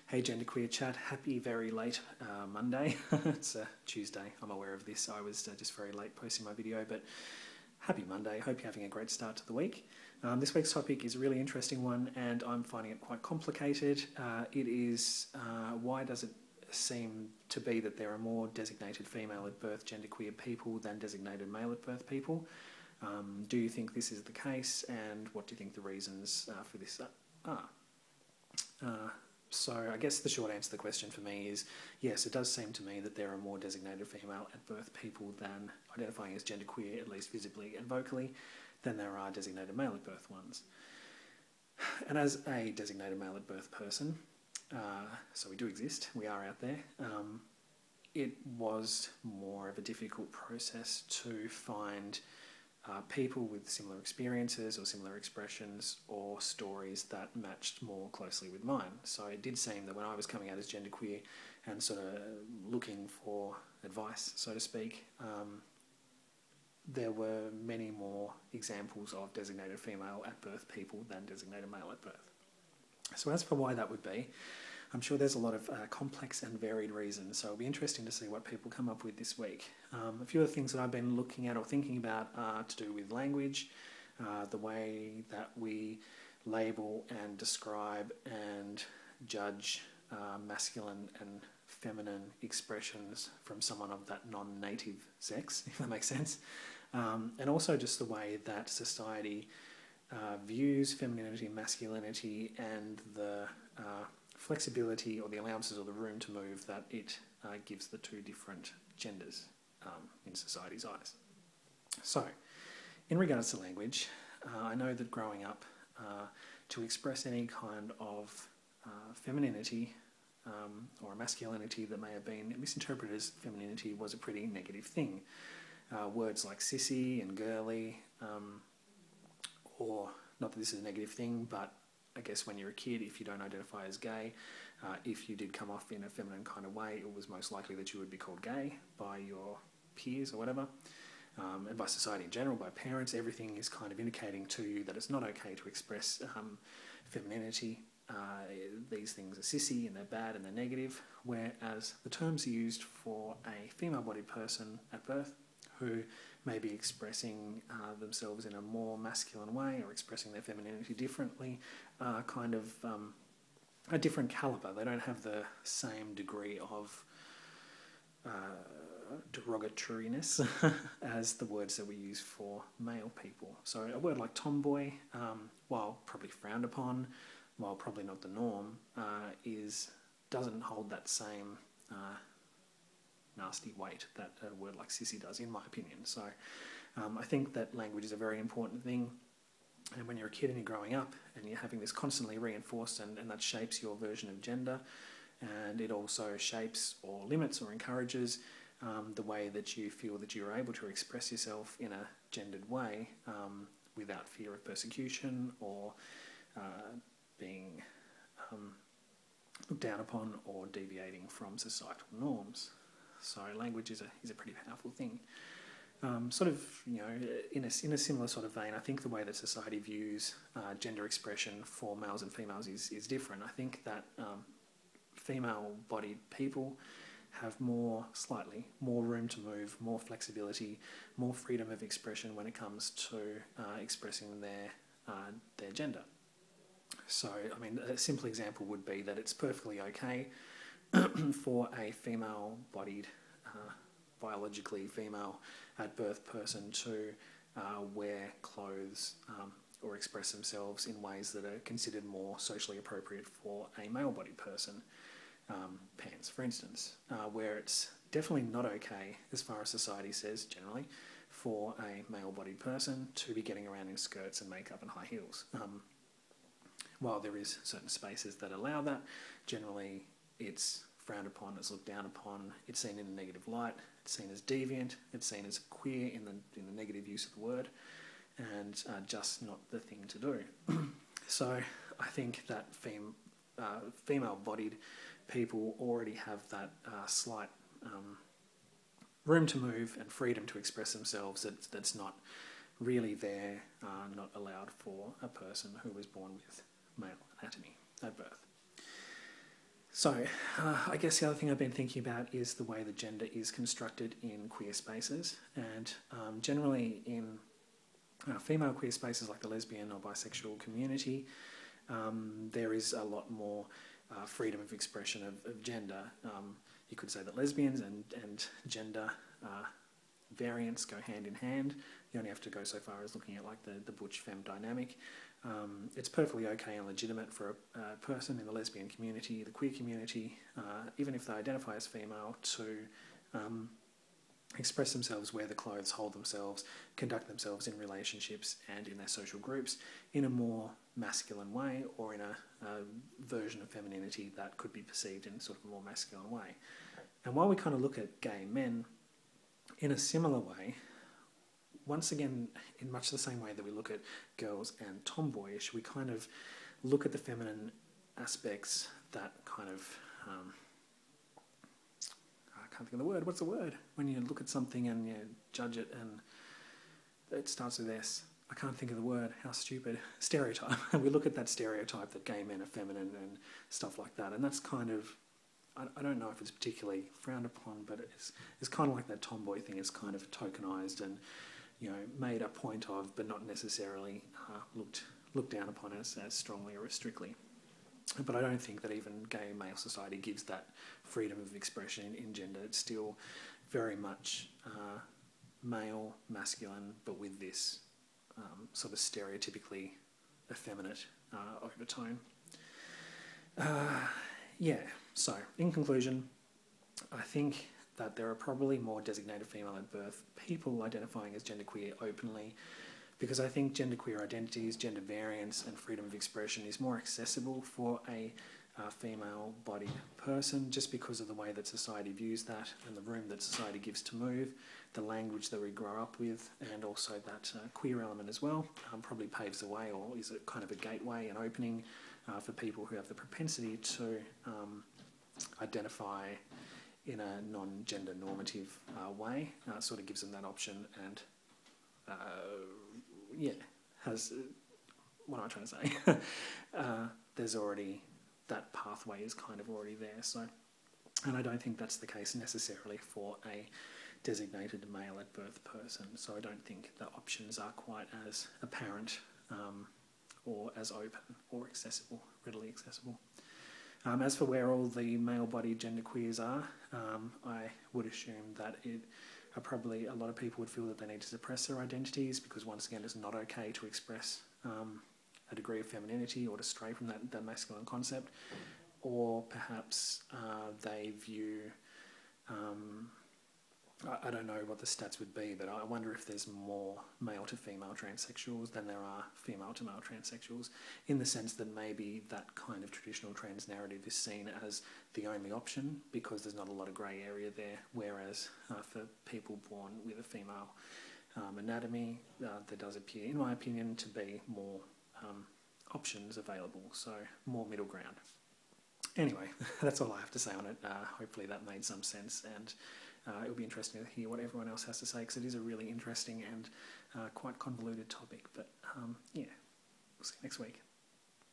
Hey GenderqueerChat, happy very late Monday. It's a Tuesday, I'm aware of this. I was just very late posting my video, but happy Monday. Hope you're having a great start to the week. This week's topic is a really interesting one and I'm finding it quite complicated. It is why does it seem to be that there are more designated female at birth genderqueer people than designated male at birth people? Do you think this is the case, and what do you think the reasons for this are? So I guess the short answer to the question for me is yes, it does seem to me that there are more designated female at birth people than identifying as genderqueer, at least visibly and vocally, than there are designated male at birth ones. And as a designated male at birth person, so we do exist, we are out there, it was more of a difficult process to find people with similar experiences or similar expressions or stories that matched more closely with mine. So it did seem that when I was coming out as genderqueer and sort of looking for advice, so to speak, there were many more examples of designated female at birth people than designated male at birth. So as for why that would be, I'm sure there's a lot of complex and varied reasons, so it'll be interesting to see what people come up with this week. A few of the things that I've been looking at or thinking about are to do with language, the way that we label and describe and judge masculine and feminine expressions from someone of that non-native sex, if that makes sense. And also just the way that society views femininity, masculinity, and the flexibility or the allowances or the room to move that it gives the two different genders in society's eyes. So, in regards to language, I know that growing up, to express any kind of femininity or masculinity that may have been misinterpreted as femininity was a pretty negative thing. Words like sissy and girly, or not that this is a negative thing, but I guess when you're a kid, if you don't identify as gay, if you did come off in a feminine kind of way, it was most likely that you would be called gay by your peers or whatever, and by society in general, by parents. Everything is kind of indicating to you that it's not okay to express femininity. These things are sissy and they're bad and they're negative, whereas the terms used for a female-bodied person at birth who may be expressing themselves in a more masculine way or expressing their femininity differently are kind of a different calibre. They don't have the same degree of derogatoriness as the words that we use for male people. So a word like tomboy, while probably frowned upon, while probably not the norm, doesn't hold that same nasty weight that a word like sissy does, in my opinion. So I think that language is a very important thing, and when you're a kid and you're growing up and you're having this constantly reinforced, and that shapes your version of gender, and it also shapes or limits or encourages the way that you feel that you're able to express yourself in a gendered way without fear of persecution or being looked down upon or deviating from societal norms. So language is a pretty powerful thing. Sort of, you know, in a similar sort of vein, I think the way that society views gender expression for males and females is different. I think that female-bodied people have slightly more room to move, more flexibility, more freedom of expression when it comes to expressing their gender. So, I mean, a simple example would be that it's perfectly okay for a female-bodied, biologically female at birth person to wear clothes or express themselves in ways that are considered more socially appropriate for a male-bodied person. Pants, for instance, where it's definitely not okay, as far as society says generally, for a male-bodied person to be getting around in skirts and makeup and high heels. While there is certain spaces that allow that, generally it's frowned upon, it's looked down upon, it's seen in a negative light, it's seen as deviant, it's seen as queer in the negative use of the word, and just not the thing to do. So I think that female-bodied people already have that slight room to move and freedom to express themselves that's not really there, not allowed for a person who was born with male anatomy at birth. So, I guess the other thing I've been thinking about is the way the gender is constructed in queer spaces, and generally in female queer spaces like the lesbian or bisexual community, there is a lot more freedom of expression of gender. You could say that lesbians and gender variants go hand in hand. You only have to go so far as looking at like the butch-femme dynamic. It's perfectly okay and legitimate for a person in the lesbian community, the queer community, even if they identify as female, to express themselves, wear the clothes, hold themselves, conduct themselves in relationships and in their social groups in a more masculine way, or in a version of femininity that could be perceived in sort of a more masculine way. And while we kind of look at gay men in a similar way, once again, in much the same way that we look at girls and tomboyish, we kind of look at the feminine aspects that kind of... I can't think of the word. What's the word? When you look at something and you judge it and it starts with S. I can't think of the word. How stupid. Stereotype. We look at that stereotype that gay men are feminine and stuff like that. And that's kind of... I don't know if it's particularly frowned upon, but it's kind of like that tomboy thing. It's kind of tokenised and, you know, made a point of, but not necessarily looked down upon as strongly or as strictly. But I don't think that even gay male society gives that freedom of expression in gender. It's still very much male, masculine, but with this sort of stereotypically effeminate overtone. Yeah, so in conclusion, I think that there are probably more designated female at birth people identifying as genderqueer openly, because I think genderqueer identities, gender variance and freedom of expression is more accessible for a female-bodied person, just because of the way that society views that and the room that society gives to move, the language that we grow up with, and also that queer element as well probably paves the way, or is it kind of a gateway, an opening for people who have the propensity to identify in a non-gender normative way. Sort of gives them that option, and yeah, has... what am I trying to say? There's already... that pathway is kind of already there. So, and I don't think that's the case necessarily for a designated male at birth person. So I don't think the options are quite as apparent or as open or accessible, readily accessible. As for where all the male-bodied genderqueers are, I would assume that probably a lot of people would feel that they need to suppress their identities, because once again it's not okay to express a degree of femininity or to stray from that masculine concept, or perhaps they view... I don't know what the stats would be, but I wonder if there's more male to female transsexuals than there are female to male transsexuals, in the sense that maybe that kind of traditional trans narrative is seen as the only option because there's not a lot of grey area there, whereas for people born with a female anatomy, there does appear, in my opinion, to be more options available, so more middle ground. Anyway, that's all I have to say on it. Hopefully that made some sense, and it'll be interesting to hear what everyone else has to say, because it is a really interesting and quite convoluted topic. But yeah, we'll see you next week.